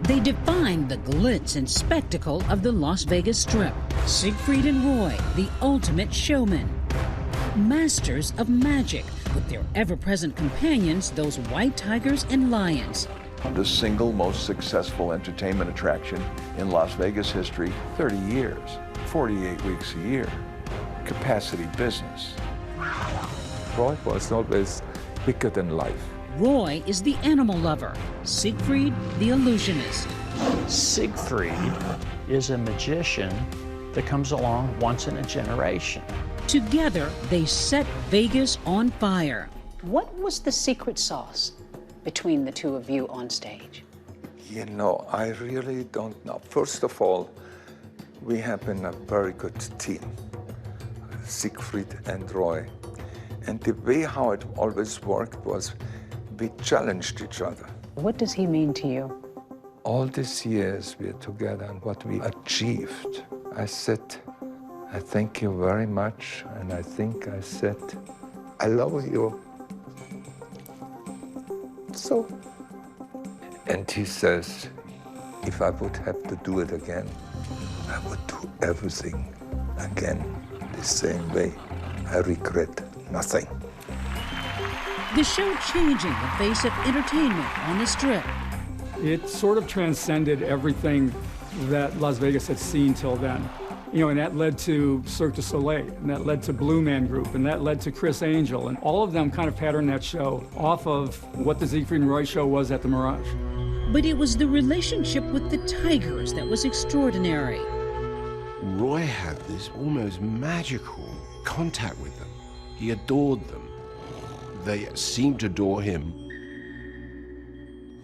They defined the glitz and spectacle of the Las Vegas Strip. Siegfried and Roy, the ultimate showmen. Masters of magic, with their ever-present companions, those white tigers and lions. The single most successful entertainment attraction in Las Vegas history, 30 years, 48 weeks a year, capacity business. Roy was always bigger than life. Roy is the animal lover, Siegfried the illusionist. Siegfried is a magician that comes along once in a generation. Together, they set Vegas on fire. What was the secret sauce between the two of you on stage? You know, I really don't know. First of all, we have been a very good team, Siegfried and Roy. And the way how it always worked was we challenged each other. What does he mean to you? All these years we're together and what we achieved, I said, I thank you very much. And I think I said, I love you. So, and he says, if I would have to do it again, I would do everything again the same way. I regret nothing. The show changing the face of entertainment on the Strip. It sort of transcended everything that Las Vegas had seen till then. You know, and that led to Cirque du Soleil, and that led to Blue Man Group, and that led to Chris Angel, and all of them kind of patterned that show off of what the Siegfried and Roy show was at the Mirage. But it was the relationship with the tigers that was extraordinary. Roy had this almost magical contact with them. He adored them. They seemed to adore him.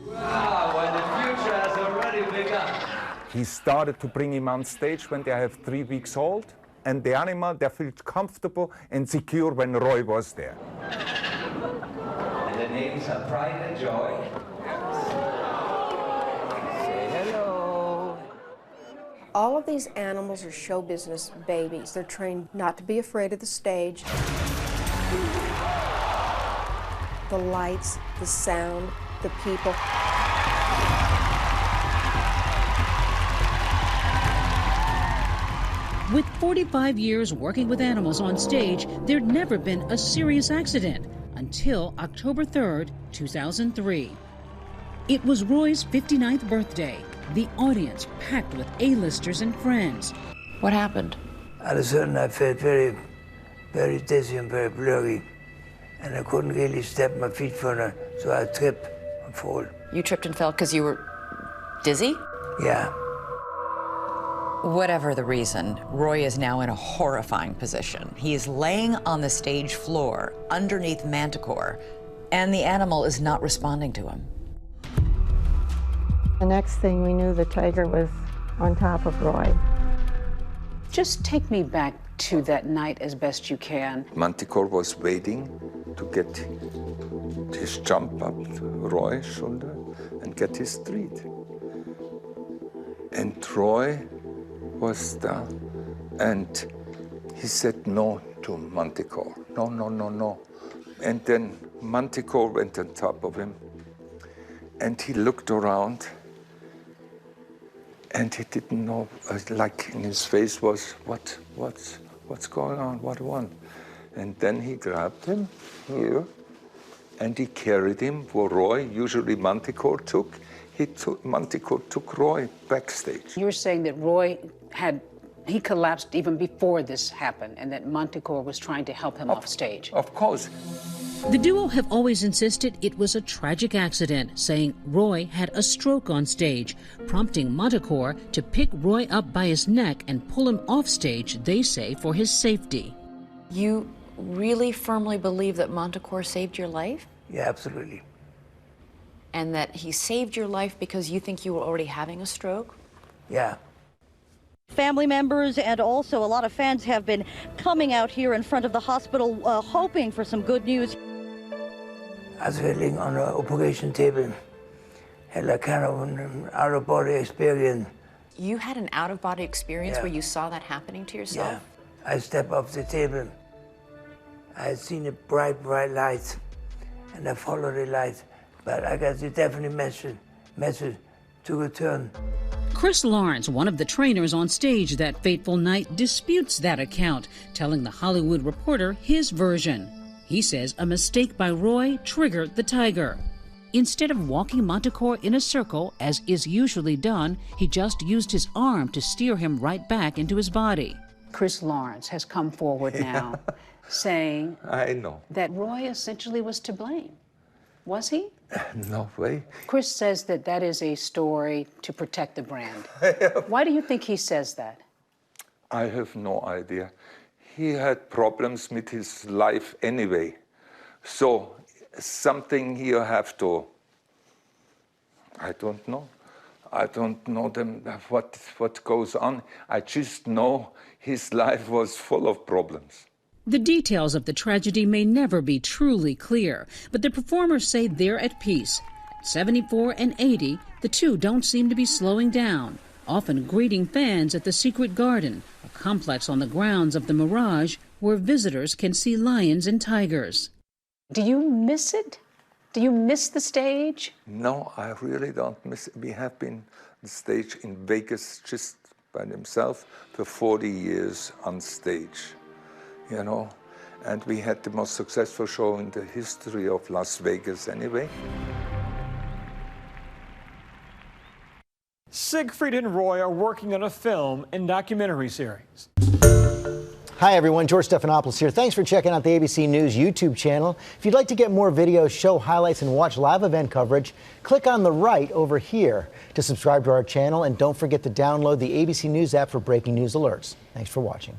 Wow, and the future has already begun. He started to bring him on stage when they have 3 weeks old, and the animal, they felt comfortable and secure when Roy was there. And the names are Pride and Joy. Say hello. All of these animals are show business babies. They're trained not to be afraid of the stage. The lights, the sound, the people. With 45 years working with animals on stage, there'd never been a serious accident until October 3rd, 2003. It was Roy's 59th birthday. The audience packed with A-listers and friends. What happened? All of a sudden I felt very, very dizzy and very blurry. And I couldn't really step my feet further, so I tripped and fall. You tripped and fell because you were dizzy? Yeah. Whatever the reason, Roy is now in a horrifying position. He is laying on the stage floor underneath Manticore, and the animal is not responding to him. The next thing we knew, the tiger was on top of Roy. Just take me back to that night as best you can. Manticore was waiting to get his jump up to Roy's shoulder and get his treat. And Roy was there, and he said no to Manticore. No, no, no, no. And then Manticore went on top of him, and he looked around, and he didn't know, like in his face was, what's going on, what one? And then he grabbed him here, and he carried him for Roy. Usually Manticore took. Manticore took Roy backstage. You're saying that Roy he collapsed even before this happened, and that Manticore was trying to help him off stage. Of course. The duo have always insisted it was a tragic accident, saying Roy had a stroke on stage, prompting Manticore to pick Roy up by his neck and pull him off stage, they say, for his safety. You really firmly believe that Manticore saved your life? Yeah, absolutely. And that he saved your life because you think you were already having a stroke? Yeah. Family members and also a lot of fans have been coming out here in front of the hospital hoping for some good news. I was lying on an operation table, had a kind of an out-of-body experience. You had an out-of-body experience where you saw that happening to yourself? Yeah. I stepped off the table. I had seen a bright, bright light, and I followed the light. But I got the definite message, to return. Chris Lawrence, one of the trainers on stage that fateful night, disputes that account, telling The Hollywood Reporter his version. He says a mistake by Roy triggered the tiger. Instead of walking Manticore in a circle, as is usually done, he just used his arm to steer him right back into his body. Chris Lawrence has come forward now saying I know. that Roy essentially was to blame. Was he? No way. Chris says that that is a story to protect the brand. Why do you think he says that? I have no idea. He had problems with his life anyway. So something you have to, I don't know. I don't know what goes on. I just know his life was full of problems. The details of the tragedy may never be truly clear, but the performers say they're at peace. At 74 and 80, the two don't seem to be slowing down, often greeting fans at the Secret Garden, a complex on the grounds of the Mirage where visitors can see lions and tigers. Do you miss it? Do you miss the stage? No, I really don't miss it. We have been on stage in Vegas just by themselves for 40 years on stage, you know, and we had the most successful show in the history of Las Vegas anyway. Siegfried and Roy are working on a film and documentary series. Hi everyone, George Stephanopoulos here. Thanks for checking out the ABC News YouTube channel. If you'd like to get more videos, show highlights, and watch live event coverage, click on the right over here to subscribe to our channel, and don't forget to download the ABC News app for breaking news alerts. Thanks for watching.